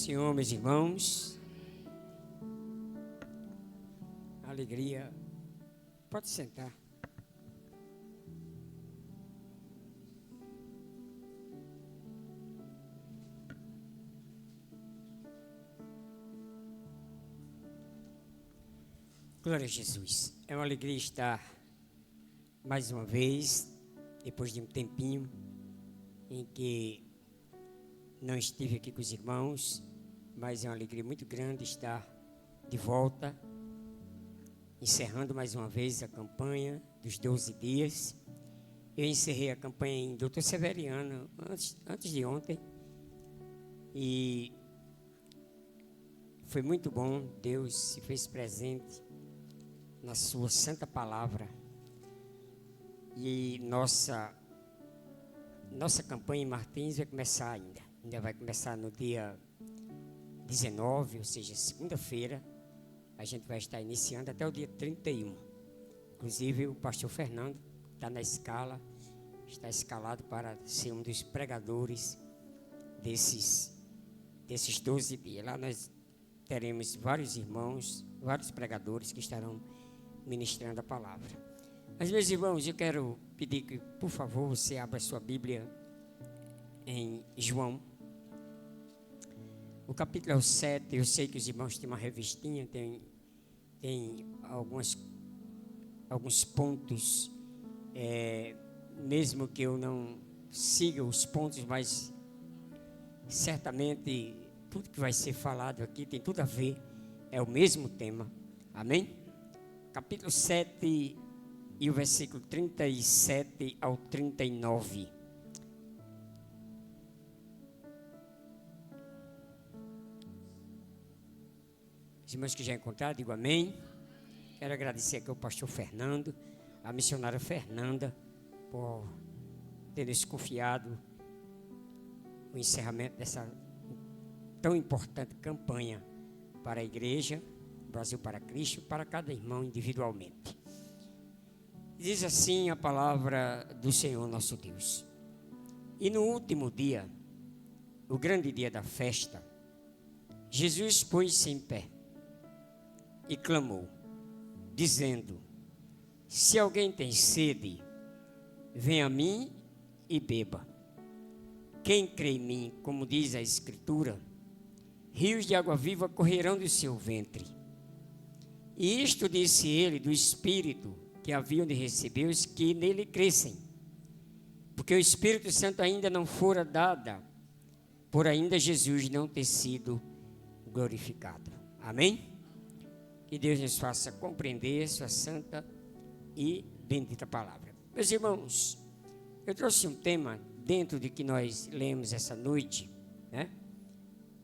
Senhor, meus irmãos. Alegria. Pode sentar. Glória a Jesus. É uma alegria estar mais uma vez, depois de um tempinho em que não estive aqui com os irmãos, mas é uma alegria muito grande estar de volta, encerrando mais uma vez a campanha dos 12 dias. Eu encerrei a campanha em Doutor Severiano antes de ontem, e foi muito bom. Deus se fez presente na sua santa palavra, e nossa campanha em Martins vai começar ainda vai começar no dia 19, ou seja, segunda-feira. A gente vai estar iniciando até o dia 31. Inclusive o pastor Fernando está escalado para ser um dos pregadores desses 12 dias. Lá nós teremos vários irmãos, vários pregadores que estarão ministrando a palavra. Mas, meus irmãos, eu quero pedir que, por favor, você abra a sua Bíblia em João. O capítulo é o 7, eu sei que os irmãos têm uma revistinha, tem alguns pontos, mesmo que eu não siga os pontos, mas certamente tudo que vai ser falado aqui tem tudo a ver, é o mesmo tema, amém? Capítulo 7 e o versículo 37 ao 39. Os irmãos que já encontraram, digo amém. Quero agradecer aqui ao pastor Fernando, a missionária Fernanda, por terem confiado o encerramento dessa tão importante campanha para a igreja, Brasil para Cristo, para cada irmão individualmente. Diz assim a palavra do Senhor nosso Deus: E no último dia, o grande dia da festa, Jesus pôs-se em pé e clamou, dizendo: Se alguém tem sede, venha a mim e beba. Quem crê em mim, como diz a Escritura, rios de água viva correrão do seu ventre. E isto disse ele do Espírito que haviam de receber os que nele crescem, porque o Espírito Santo ainda não fora dada, por ainda Jesus não ter sido glorificado. Amém? Que Deus nos faça compreender sua santa e bendita palavra. Meus irmãos, eu trouxe um tema dentro de que nós lemos essa noite, né?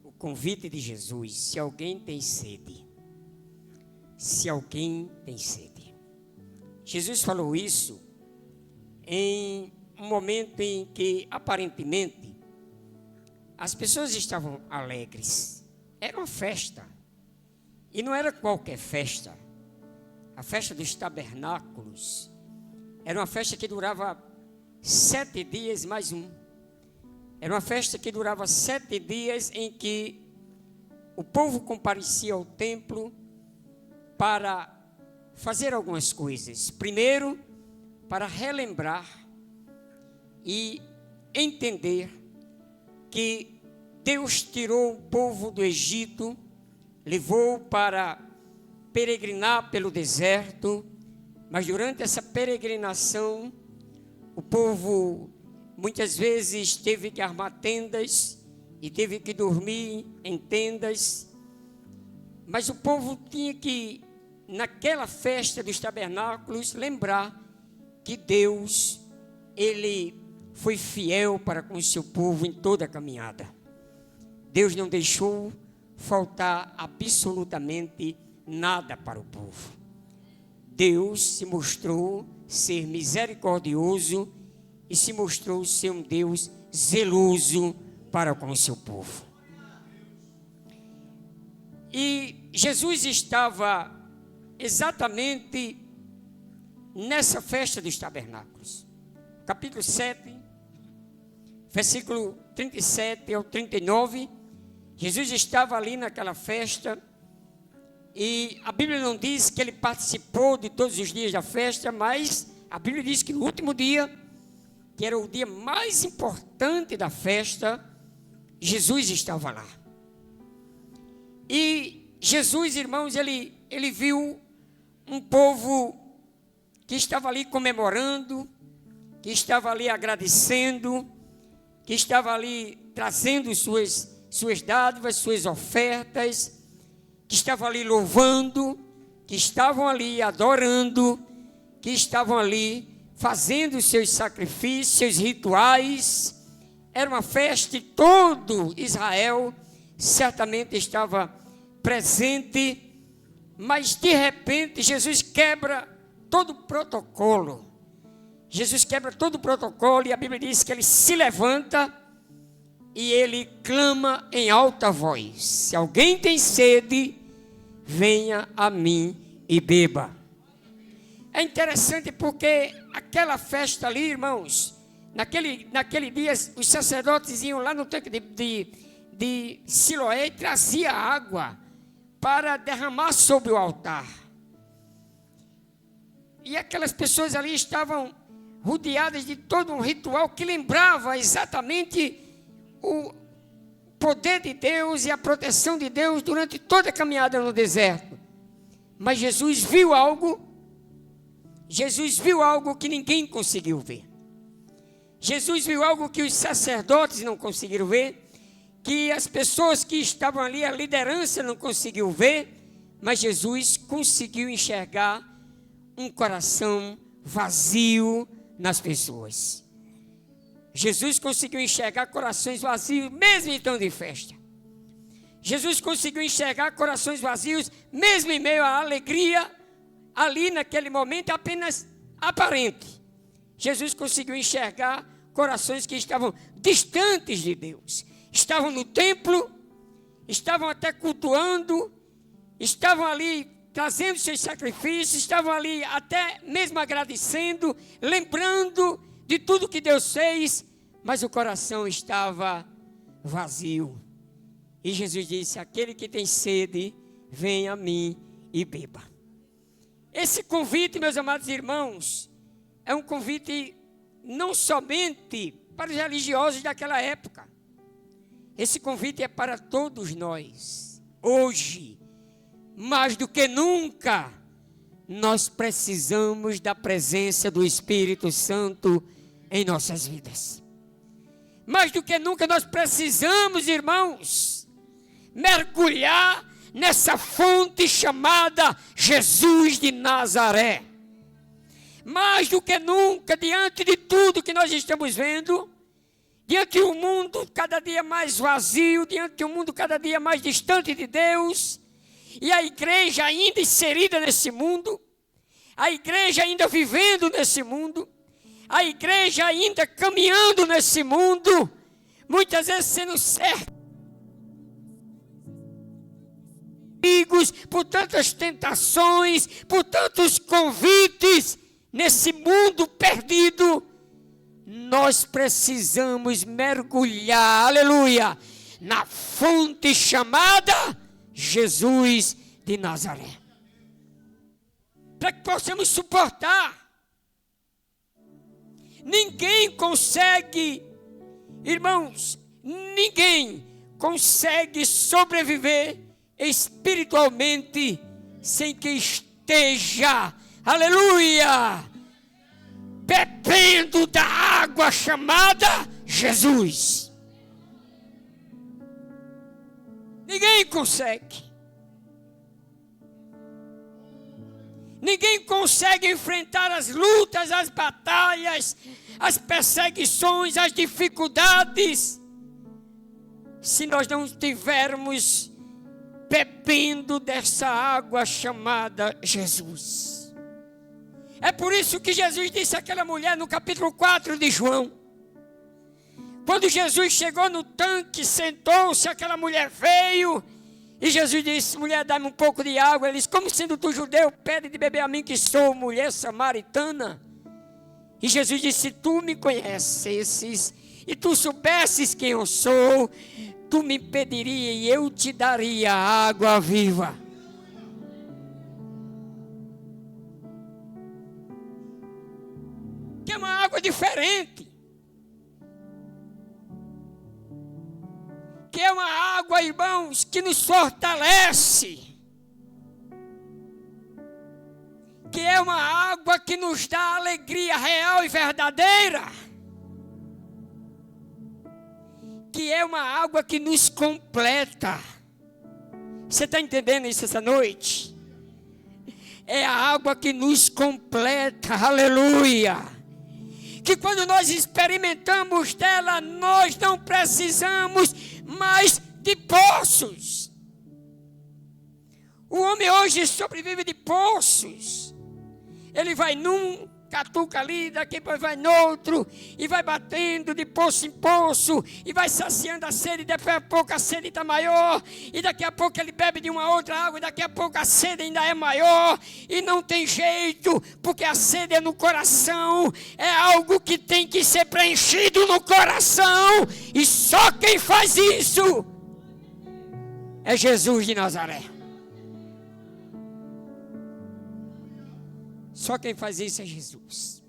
O convite de Jesus: se alguém tem sede. Se alguém tem sede. Jesus falou isso em um momento em que, aparentemente, as pessoas estavam alegres. Era uma festa. E não era qualquer festa. A festa dos tabernáculos era uma festa que durava 7 dias mais um. Era uma festa que durava 7 dias em que o povo comparecia ao templo para fazer algumas coisas. Primeiro, para relembrar e entender que Deus tirou o povo do Egito, levou para peregrinar pelo deserto, mas durante essa peregrinação, o povo muitas vezes teve que armar tendas e teve que dormir em tendas, mas o povo tinha que, naquela festa dos tabernáculos, lembrar que Deus, Ele foi fiel para com o seu povo em toda a caminhada. Deus não deixou faltar absolutamente nada para o povo. Deus se mostrou ser misericordioso e se mostrou ser um Deus zeloso para com o seu povo. E Jesus estava exatamente nessa festa dos tabernáculos. Capítulo 7, versículo 37 ao 39, Jesus estava ali naquela festa, e a Bíblia não diz que ele participou de todos os dias da festa, mas a Bíblia diz que no último dia, que era o dia mais importante da festa, Jesus estava lá. E Jesus, irmãos, ele viu um povo que estava ali comemorando, que estava ali agradecendo, que estava ali trazendo suas dádivas, suas ofertas, que estavam ali louvando, que estavam ali adorando, que estavam ali fazendo os seus sacrifícios, seus rituais. Era uma festa e todo Israel certamente estava presente, mas de repente Jesus quebra todo o protocolo. Jesus quebra todo o protocolo e a Bíblia diz que ele se levanta e ele clama em alta voz: se alguém tem sede, venha a mim e beba. É interessante porque aquela festa ali, irmãos, naquele dia os sacerdotes iam lá no tanque de Siloé e trazia água para derramar sobre o altar. E aquelas pessoas ali estavam rodeadas de todo um ritual que lembrava exatamente o poder de Deus e a proteção de Deus durante toda a caminhada no deserto. Mas Jesus viu algo que ninguém conseguiu ver. Jesus viu algo que os sacerdotes não conseguiram ver, que as pessoas que estavam ali, a liderança não conseguiu ver, mas Jesus conseguiu enxergar um coração vazio nas pessoas. Jesus conseguiu enxergar corações vazios, mesmo em tom de festa. Jesus conseguiu enxergar corações vazios, mesmo em meio à alegria, ali naquele momento apenas aparente. Jesus conseguiu enxergar corações que estavam distantes de Deus. Estavam no templo, estavam até cultuando, estavam ali trazendo seus sacrifícios, estavam ali até mesmo agradecendo, lembrando de tudo que Deus fez, mas o coração estava vazio. E Jesus disse: aquele que tem sede, venha a mim e beba. Esse convite, meus amados irmãos, é um convite não somente para os religiosos daquela época. Esse convite é para todos nós. Hoje, mais do que nunca, nós precisamos da presença do Espírito Santo em nossas vidas. Mais do que nunca nós precisamos, irmãos, mergulhar nessa fonte chamada Jesus de Nazaré. Mais do que nunca, diante de tudo que nós estamos vendo, diante de um mundo cada dia mais vazio, diante de um mundo cada dia mais distante de Deus, e a igreja ainda inserida nesse mundo, a igreja ainda vivendo nesse mundo, a igreja ainda caminhando nesse mundo, muitas vezes sendo certa por tantas tentações, por tantos convites nesse mundo perdido. Nós precisamos mergulhar, aleluia, na fonte chamada Jesus de Nazaré, para que possamos suportar. Ninguém consegue, irmãos, ninguém consegue sobreviver espiritualmente sem que esteja, aleluia, bebendo da água chamada Jesus. Ninguém consegue. Ninguém consegue enfrentar as lutas, as batalhas, as perseguições, as dificuldades, se nós não estivermos bebendo dessa água chamada Jesus. É por isso que Jesus disse àquela mulher no capítulo 4 de João. Quando Jesus chegou no tanque, sentou-se, aquela mulher veio, e Jesus disse: mulher, dá-me um pouco de água. Ele disse: como sendo tu judeu, pede de beber a mim, que sou mulher samaritana? E Jesus disse: tu me conheces, e tu soubesses quem eu sou, tu me pediria e eu te daria água viva. Que é uma água diferente. Que é uma água, irmãos, que nos fortalece. Que é uma água que nos dá alegria real e verdadeira. Que é uma água que nos completa. Você está entendendo isso essa noite? É a água que nos completa, aleluia. Que quando nós experimentamos dela, nós não precisamos mais de poços. O homem hoje sobrevive de poços. Ele vai num, catuca ali, daqui depois vai no outro, e vai batendo de poço em poço, e vai saciando a sede, e daqui a pouco a sede está maior, e daqui a pouco ele bebe de uma outra água, e daqui a pouco a sede ainda é maior, e não tem jeito, porque a sede é no coração, é algo que tem que ser preenchido no coração, e só quem faz isso é Jesus de Nazaré. Só quem faz isso é Jesus.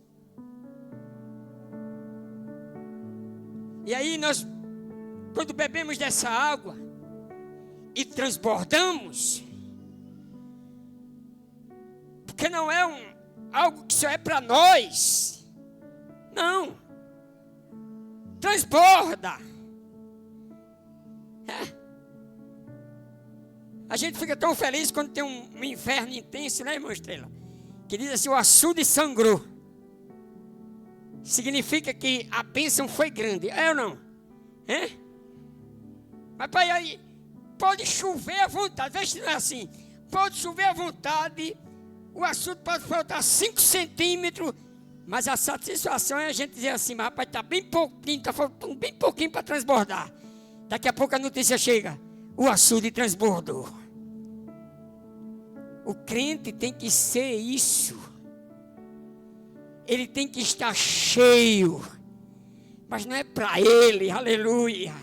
E aí nós, quando bebemos dessa água e transbordamos, porque não é algo que só é para nós, não, transborda. A gente fica tão feliz quando tem um inferno intenso, né, irmão Estrela? Que diz assim, o açude sangrou. Significa que a bênção foi grande. É ou não? É? Mas pai, aí pode chover à vontade. Veja se não é assim. Pode chover à vontade. O açude pode faltar 5 centímetros. Mas a satisfação é a gente dizer assim, mas rapaz, está bem pouquinho, está faltando bem pouquinho para transbordar. Daqui a pouco a notícia chega. O açude transbordou. O crente tem que ser isso. Ele tem que estar cheio. Mas não é para ele, aleluia.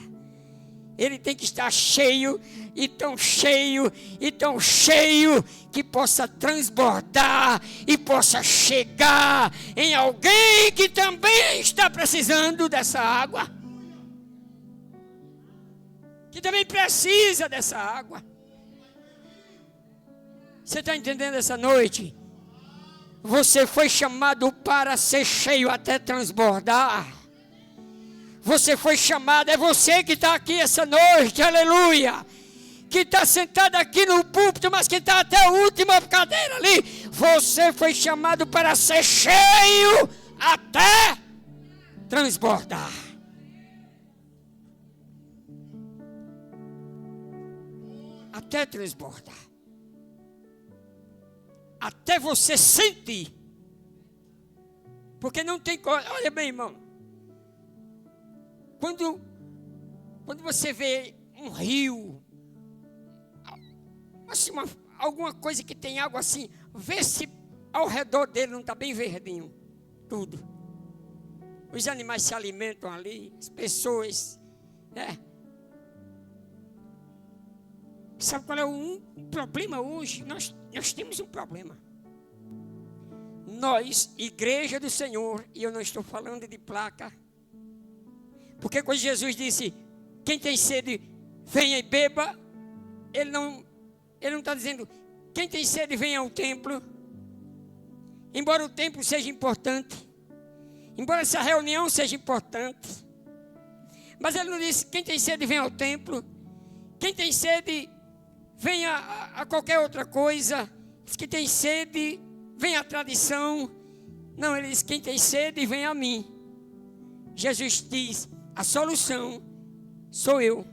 Ele tem que estar cheio, e tão cheio, e tão cheio, que possa transbordar e possa chegar em alguém que também está precisando dessa água. Que também precisa dessa água. Você está entendendo essa noite? Você foi chamado para ser cheio até transbordar. Você foi chamado, é você que está aqui essa noite, aleluia. Que está sentado aqui no púlpito, mas que está até a última cadeira ali. Você foi chamado para ser cheio até transbordar. Até transbordar. Até você sentir. Porque não tem coisa. Olha bem, irmão. Quando você vê um rio, assim, alguma coisa que tem água assim, vê se ao redor dele não está bem verdinho. Tudo. Os animais se alimentam ali, as pessoas, né? Sabe qual é o problema hoje? Nós temos um problema. Nós, igreja do Senhor, e eu não estou falando de placa, porque quando Jesus disse, quem tem sede, venha e beba, ele não está dizendo, quem tem sede, venha ao templo. Embora o templo seja importante, embora essa reunião seja importante, mas ele não disse, quem tem sede, venha ao templo. Quem tem sede, venha a qualquer outra coisa. Diz que tem sede, vem a tradição. Não, ele diz, quem tem sede, vem a mim. Jesus diz, a solução sou eu.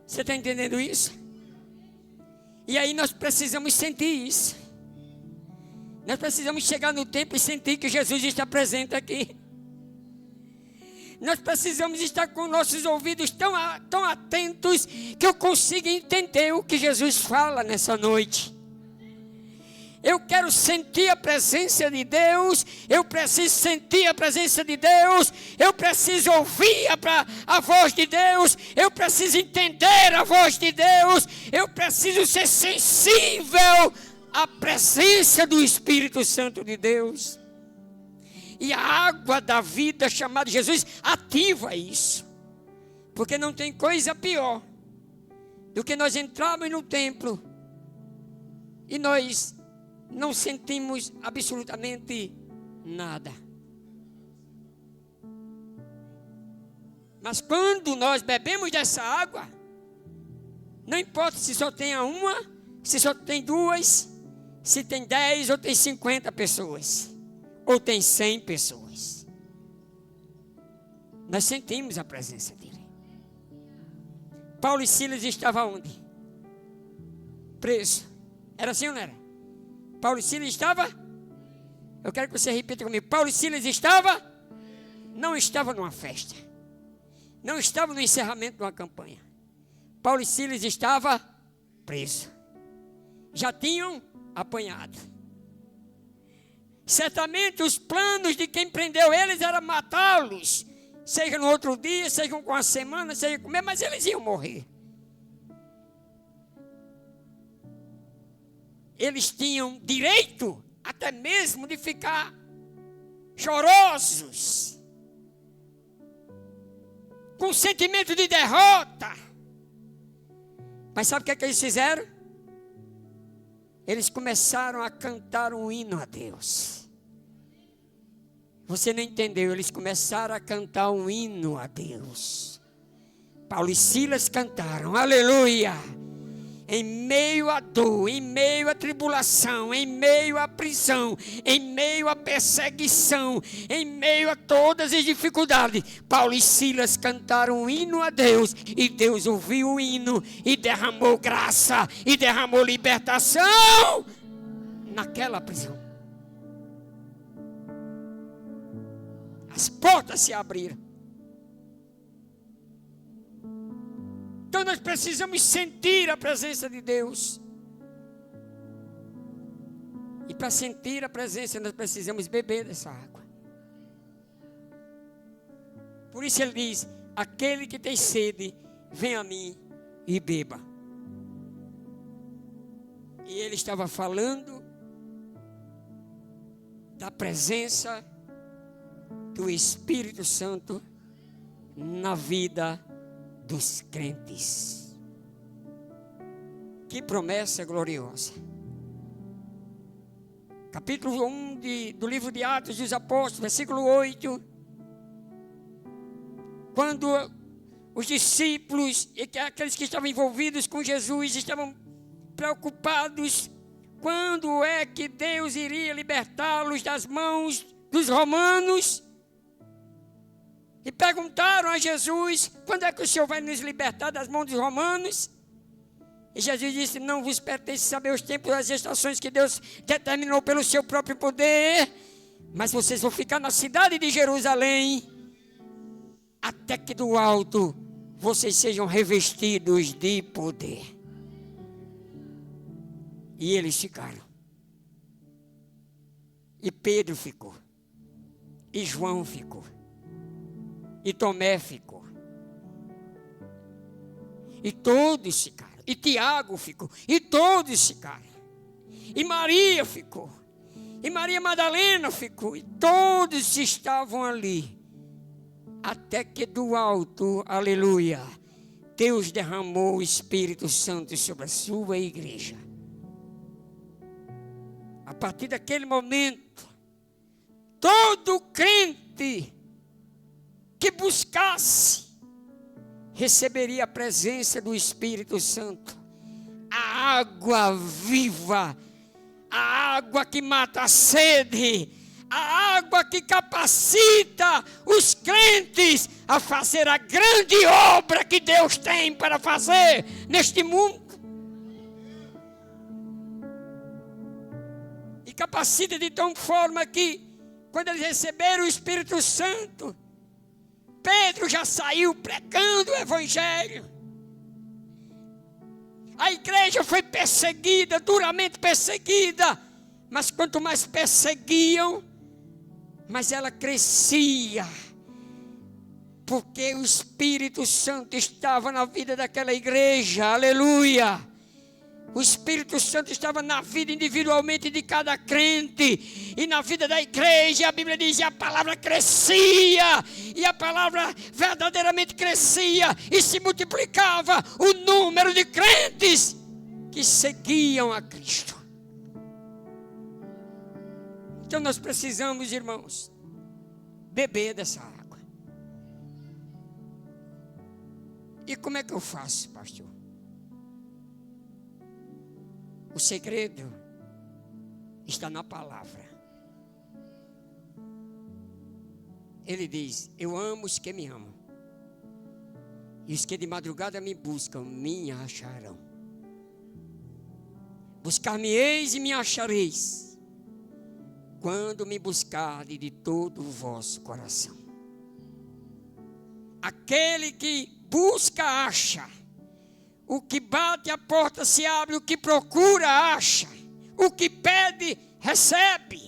Você está entendendo isso? E aí nós precisamos sentir isso. Nós precisamos chegar no templo e sentir que Jesus está presente aqui. Nós precisamos estar com nossos ouvidos tão atentos que eu consiga entender o que Jesus fala nessa noite. Eu quero sentir a presença de Deus. Eu preciso sentir a presença de Deus. Eu preciso ouvir a voz de Deus. Eu preciso entender a voz de Deus. Eu preciso ser sensível à presença do Espírito Santo de Deus. E a água da vida chamada Jesus ativa isso. Porque não tem coisa pior do que nós entrarmos no templo e nós não sentimos absolutamente nada. Mas quando nós bebemos dessa água, não importa se só tem uma, se só tem duas, se tem 10 ou tem 50 pessoas, ou tem 100 pessoas, nós sentimos a presença dele. Paulo e Silas estavam onde? Preso. Era assim ou não era? Paulo e Silas estava? Eu quero que você repita comigo. Paulo e Silas não estava numa festa. Não estava no encerramento de uma campanha. Paulo e Silas estavam presos. Já tinham apanhado. Certamente os planos de quem prendeu eles era matá-los. Seja no outro dia, seja com uma semana, seja com mês, mas eles iam morrer. Eles tinham direito até mesmo de ficar chorosos, com sentimento de derrota. Mas sabe o que eles fizeram? Eles começaram a cantar um hino a Deus. Você não entendeu? Eles começaram a cantar um hino a Deus. Paulo e Silas cantaram, aleluia. Em meio à dor, em meio à tribulação, em meio à prisão, em meio à perseguição, em meio a todas as dificuldades, Paulo e Silas cantaram um hino a Deus, e Deus ouviu o hino e derramou graça e derramou libertação naquela prisão. As portas se abriram. Então nós precisamos sentir a presença de Deus. E para sentir a presença nós precisamos beber dessa água. Por isso ele diz, aquele que tem sede, vem a mim e beba. E ele estava falando da presença do Espírito Santo na vida dos crentes. Que promessa gloriosa. Capítulo 1 do livro de Atos dos Apóstolos, versículo 8. Quando os discípulos e aqueles que estavam envolvidos com Jesus estavam preocupados, quando é que Deus iria libertá-los das mãos dos romanos? E perguntaram a Jesus, quando é que o Senhor vai nos libertar das mãos dos romanos? E Jesus disse, não vos pertence saber os tempos e as estações que Deus determinou pelo seu próprio poder, mas vocês vão ficar na cidade de Jerusalém, até que do alto vocês sejam revestidos de poder. E eles ficaram. E Pedro ficou. E João ficou. E Tomé ficou. E todos ficaram. E Tiago ficou. E todos ficaram. E Maria ficou. E Maria Madalena ficou. E todos estavam ali. Até que do alto, aleluia, Deus derramou o Espírito Santo sobre a sua igreja. A partir daquele momento, todo crente que buscasse, receberia a presença do Espírito Santo. A água viva, a água que mata a sede, a água que capacita os crentes a fazer a grande obra que Deus tem para fazer neste mundo. E capacita de tal forma que, quando eles receberam o Espírito Santo, Pedro já saiu pregando o Evangelho. A igreja foi perseguida, duramente perseguida. Mas quanto mais perseguiam, mais ela crescia. Porque o Espírito Santo estava na vida daquela igreja. Aleluia! O Espírito Santo estava na vida individualmente de cada crente. E na vida da igreja, a Bíblia diz, e a palavra crescia. E a palavra verdadeiramente crescia. E se multiplicava o número de crentes que seguiam a Cristo. Então nós precisamos, irmãos, beber dessa água. E como é que eu faço, pastor? O segredo está na palavra. Ele diz, eu amo os que me amam. E os que de madrugada me buscam, me acharão. Buscar-me-eis e me achareis, quando me buscardes de todo o vosso coração. Aquele que busca, acha. O que bate, a porta se abre. O que procura, acha. O que pede, recebe.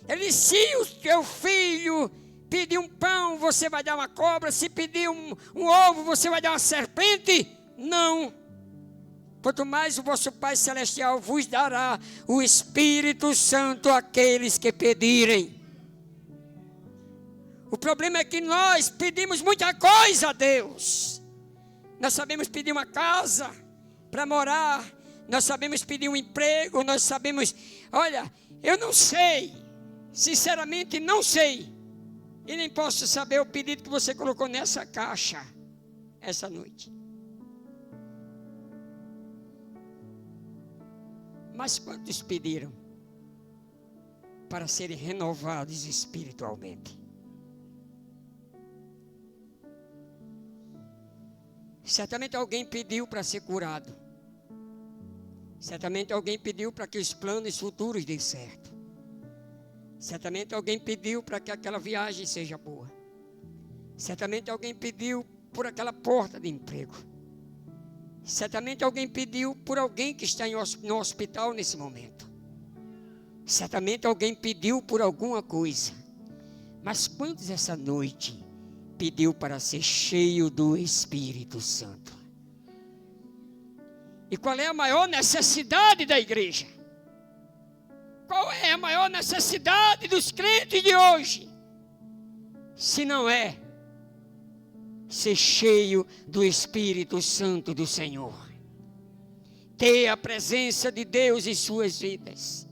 Ele disse, se o teu filho pedir um pão, você vai dar uma cobra. Se pedir um ovo, você vai dar uma serpente? Não. Quanto mais o vosso Pai Celestial vos dará o Espírito Santo àqueles que pedirem. O problema é que nós pedimos muita coisa a Deus. Nós sabemos pedir uma casa para morar. Nós sabemos pedir um emprego. Nós sabemos... Olha, eu não sei. Sinceramente, não sei. E nem posso saber o pedido que você colocou nessa caixa essa noite. Mas quantos pediram para serem renovados espiritualmente? Certamente alguém pediu para ser curado. Certamente alguém pediu para que os planos futuros dêem certo. Certamente alguém pediu para que aquela viagem seja boa. Certamente alguém pediu por aquela porta de emprego. Certamente alguém pediu por alguém que está no hospital nesse momento. Certamente alguém pediu por alguma coisa. Mas quantos essa noite pediu para ser cheio do Espírito Santo? E qual é a maior necessidade da igreja? Qual é a maior necessidade dos crentes de hoje? Se não é ser cheio do Espírito Santo do Senhor. Ter a presença de Deus em suas vidas.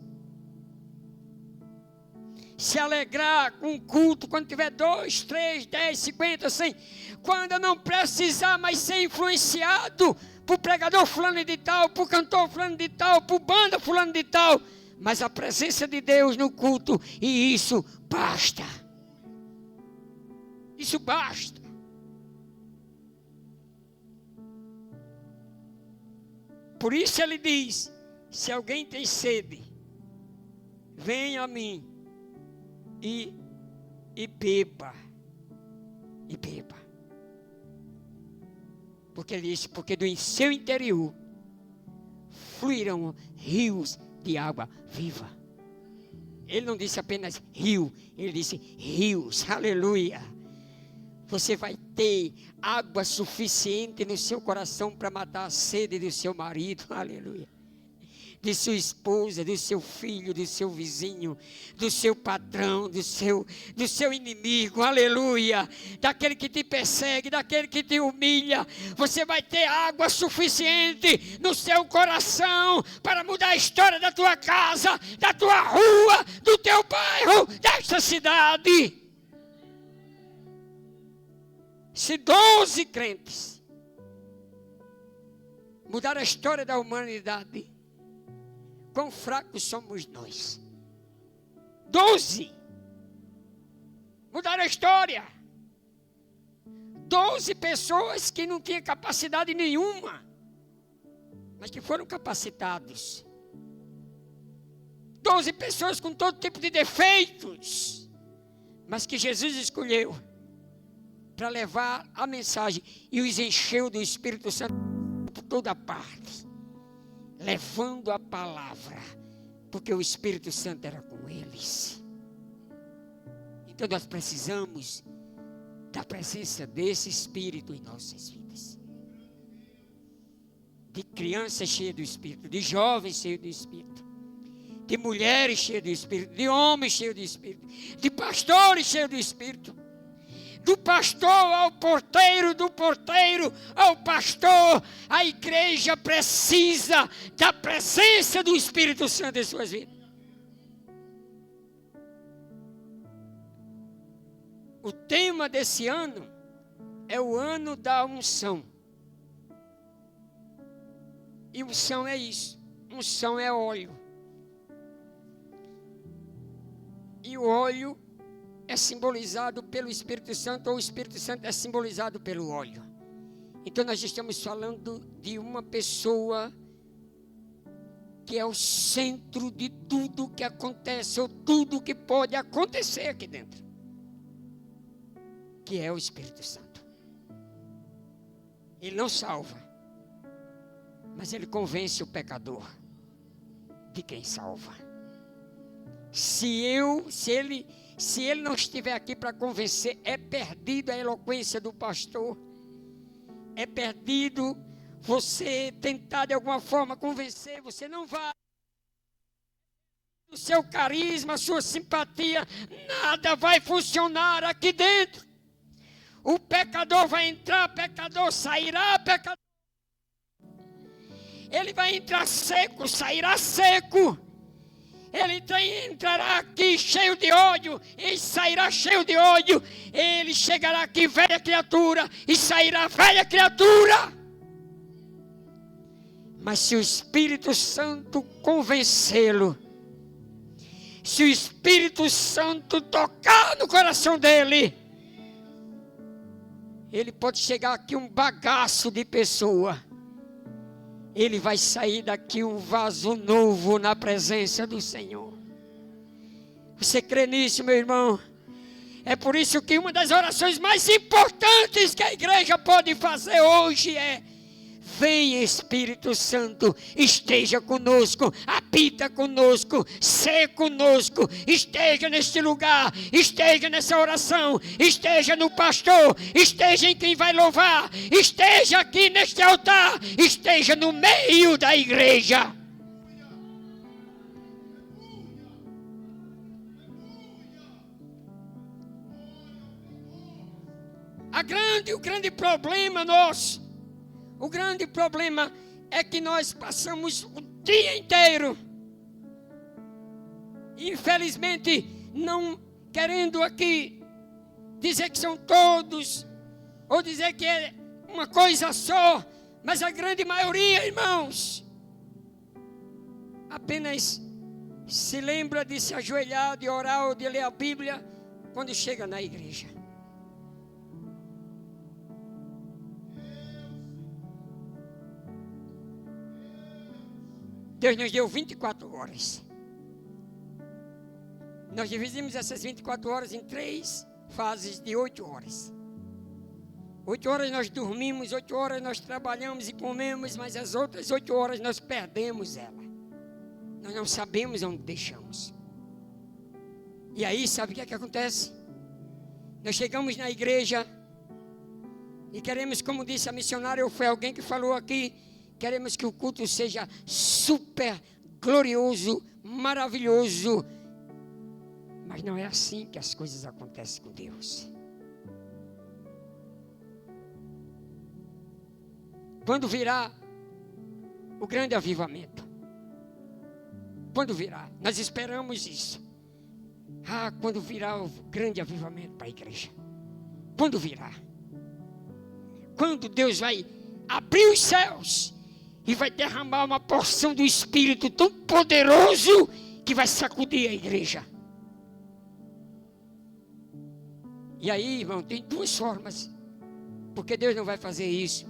Se alegrar com o culto quando tiver 2, 3, 10, 50, 100. Quando eu não precisar mais ser influenciado por pregador fulano de tal, por cantor fulano de tal, por banda fulano de tal. Mas a presença de Deus no culto, e isso basta. Isso basta. Por isso ele diz, se alguém tem sede, venha a mim e beba. E beba. Porque ele disse, porque do seu interior fluirão rios de água viva. Ele não disse apenas rio, ele disse rios, aleluia. Você vai ter água suficiente no seu coração para matar a sede do seu marido, aleluia. De sua esposa, do seu filho, do seu vizinho, do seu patrão, do seu inimigo, aleluia. Daquele que te persegue, daquele que te humilha. Você vai ter água suficiente no seu coração para mudar a história da tua casa, da tua rua, do teu bairro, desta cidade. Se 12 crentes mudaram a história da humanidade, quão fracos somos nós? 12 mudaram a história. 12 pessoas que não tinham capacidade nenhuma, mas que foram capacitados. 12 pessoas com todo tipo de defeitos, mas que Jesus escolheu para levar a mensagem e os encheu do Espírito Santo por toda parte, levando a palavra porque o Espírito Santo era com eles. Então nós precisamos da presença desse Espírito em nossas vidas. De crianças cheias do Espírito, de jovens cheios do Espírito, de mulheres cheias do Espírito, de homens cheios do Espírito, de pastores cheios do Espírito. Do pastor ao porteiro, do porteiro ao pastor, a igreja precisa da presença do Espírito Santo em suas vidas. O tema desse ano é o ano da unção. E unção é isso. Unção é óleo. E o óleo é simbolizado pelo Espírito Santo, ou o Espírito Santo é simbolizado pelo óleo. Então nós estamos falando de uma pessoa que é o centro de tudo que acontece, ou tudo que pode acontecer aqui dentro, que é o Espírito Santo. Ele não salva, mas ele convence o pecador de quem salva. Se ele não estiver aqui para convencer, é perdido a eloquência do pastor. É perdido você tentar de alguma forma convencer, você não vai. O seu carisma, a sua simpatia, nada vai funcionar aqui dentro. O pecador vai entrar, pecador sairá, pecador. Ele vai entrar seco, sairá seco. Ele entrará aqui cheio de ódio e sairá cheio de ódio. Ele chegará aqui velha criatura e sairá velha criatura. Mas se o Espírito Santo convencê-lo, se o Espírito Santo tocar no coração dele, ele pode chegar aqui um bagaço de pessoa. Ele vai sair daqui um vaso novo na presença do Senhor. Você crê nisso, meu irmão? É por isso que uma das orações mais importantes que a igreja pode fazer hoje é: vem Espírito Santo, esteja conosco, habita conosco, sê conosco, esteja neste lugar, esteja nessa oração, esteja no pastor, esteja em quem vai louvar, esteja aqui neste altar, esteja no meio da igreja. O grande problema nosso, o grande problema é que nós passamos o dia inteiro, infelizmente, não querendo aqui dizer que são todos, ou dizer que é uma coisa só, mas a grande maioria, irmãos, apenas se lembra de se ajoelhar, de orar ou de ler a Bíblia quando chega na igreja. Deus nos deu 24 horas. Nós dividimos essas 24 horas em 3 fases de 8 horas. 8 horas nós dormimos, 8 horas nós trabalhamos e comemos, mas as outras 8 horas nós perdemos ela. Nós não sabemos onde deixamos. E aí, sabe o que é que acontece? Nós chegamos na igreja e queremos, como disse a missionária, ou foi alguém que falou aqui, queremos que o culto seja super glorioso, maravilhoso. Mas não é assim que as coisas acontecem com Deus. Quando virá o grande avivamento? Quando virá? Nós esperamos isso. Quando virá o grande avivamento para a igreja? Quando virá? Quando Deus vai abrir os céus e vai derramar uma porção do Espírito tão poderoso que vai sacudir a igreja. E aí, irmão, tem 2 formas. Porque Deus não vai fazer isso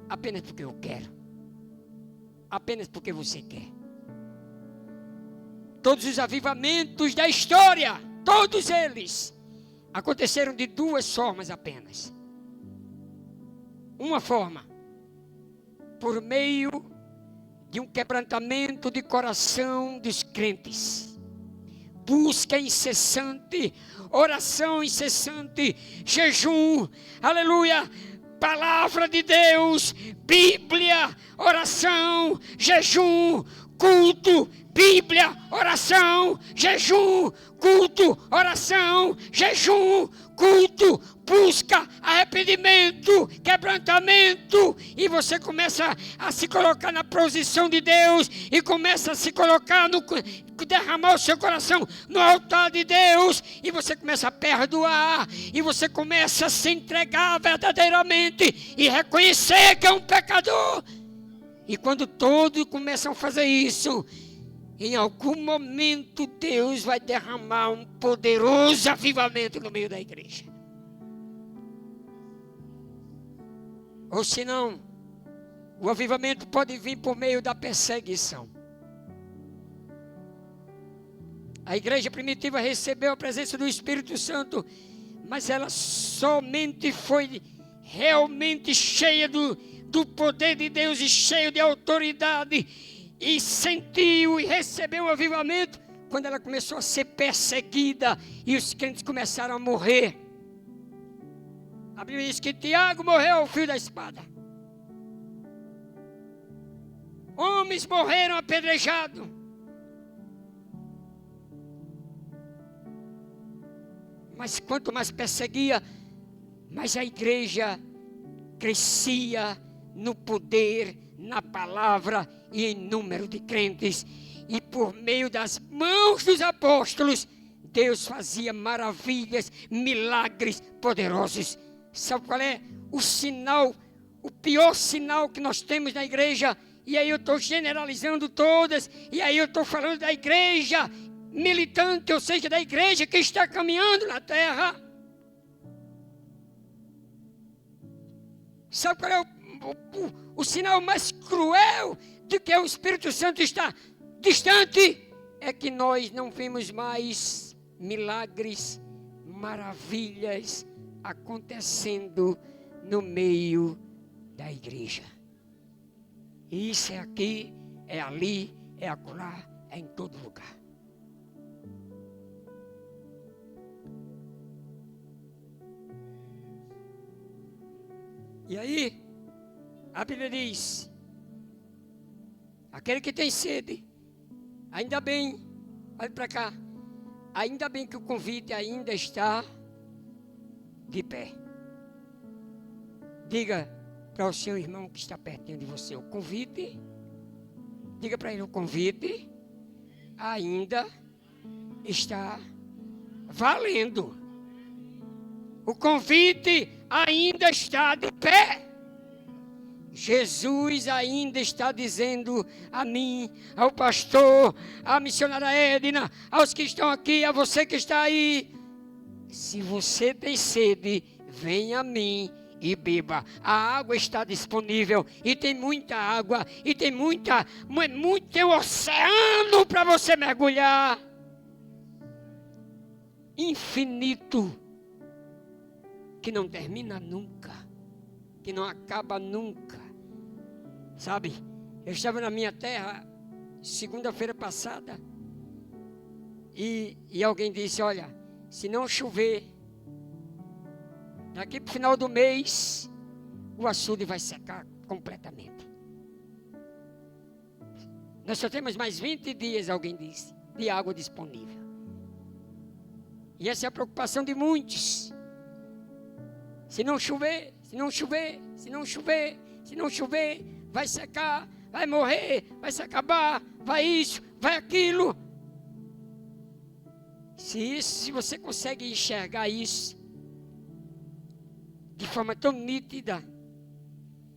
apenas porque eu quero, apenas porque você quer. Todos os avivamentos da história, todos eles, aconteceram de 2 formas apenas. Uma forma, por meio de um quebrantamento de coração dos crentes. Busca incessante, oração incessante, jejum, aleluia, palavra de Deus, Bíblia, oração, jejum, culto, Bíblia, oração, jejum, culto, oração, jejum, culto, busca, arrependimento, quebrantamento, e você começa a se colocar na posição de Deus, e começa a se colocar derramar o seu coração no altar de Deus, e você começa a perdoar, e você começa a se entregar verdadeiramente, e reconhecer que é um pecador. E quando todos começam a fazer isso, em algum momento Deus vai derramar um poderoso avivamento no meio da igreja. Ou senão, o avivamento pode vir por meio da perseguição. A igreja primitiva recebeu a presença do Espírito Santo, mas ela somente foi realmente cheia do poder de Deus e cheia de autoridade, e sentiu e recebeu o avivamento quando ela começou a ser perseguida e os crentes começaram a morrer. A Bíblia diz que Tiago morreu ao fio da espada. Homens morreram apedrejados. Mas quanto mais perseguia, mais a igreja crescia no poder, na palavra e em número de crentes. E por meio das mãos dos apóstolos, Deus fazia maravilhas, milagres poderosos. Sabe qual é o sinal, o pior sinal que nós temos na igreja? E aí eu estou generalizando todas, e aí eu estou falando da igreja militante, ou seja, da igreja que está caminhando na terra. Sabe qual é o sinal mais cruel de que o Espírito Santo está distante? É que nós não vemos mais milagres, maravilhas acontecendo no meio da igreja. E isso é aqui, é ali, é acolá, é em todo lugar. E aí, a Bíblia diz: aquele que tem sede, ainda bem, olha para cá, ainda bem que o convite ainda está de pé. Diga para o seu irmão que está pertinho de você: o convite, diga para ele, o convite ainda está valendo. O convite ainda está de pé. Jesus ainda está dizendo a mim, ao pastor, à missionária Edna, aos que estão aqui, a você que está aí: se você tem sede, venha a mim e beba. A água está disponível, e tem muita água, e tem tem um oceano para você mergulhar. Infinito, que não termina nunca, que não acaba nunca. Sabe, eu estava na minha terra segunda-feira passada, e alguém disse: olha, se não chover, daqui para o final do mês, o açude vai secar completamente. Nós só temos mais 20 dias, alguém disse, de água disponível. E essa é a preocupação de muitos. Se não chover, se não chover, se não chover, se não chover, vai secar, vai morrer, vai se acabar, vai isso, vai aquilo. Se você consegue enxergar isso de forma tão nítida,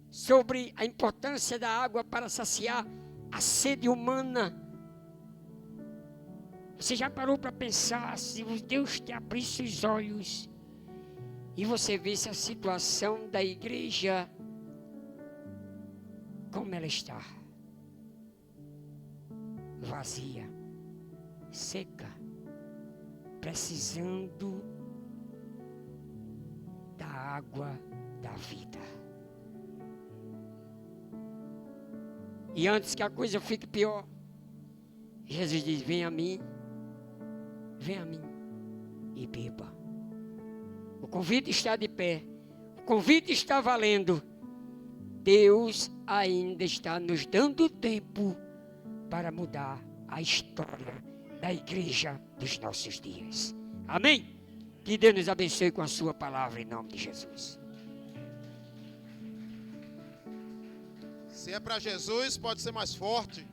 sobre a importância da água para saciar a sede humana, você já parou para pensar, se Deus te abrisse os olhos e você visse a situação da igreja, como ela está? Vazia, seca, precisando da água da vida. E antes que a coisa fique pior, Jesus diz: vem a mim e beba. O convite está de pé, o convite está valendo. Deus ainda está nos dando tempo para mudar a história da igreja dos nossos dias. Amém? Que Deus nos abençoe com a sua palavra em nome de Jesus. Se é para Jesus, pode ser mais forte.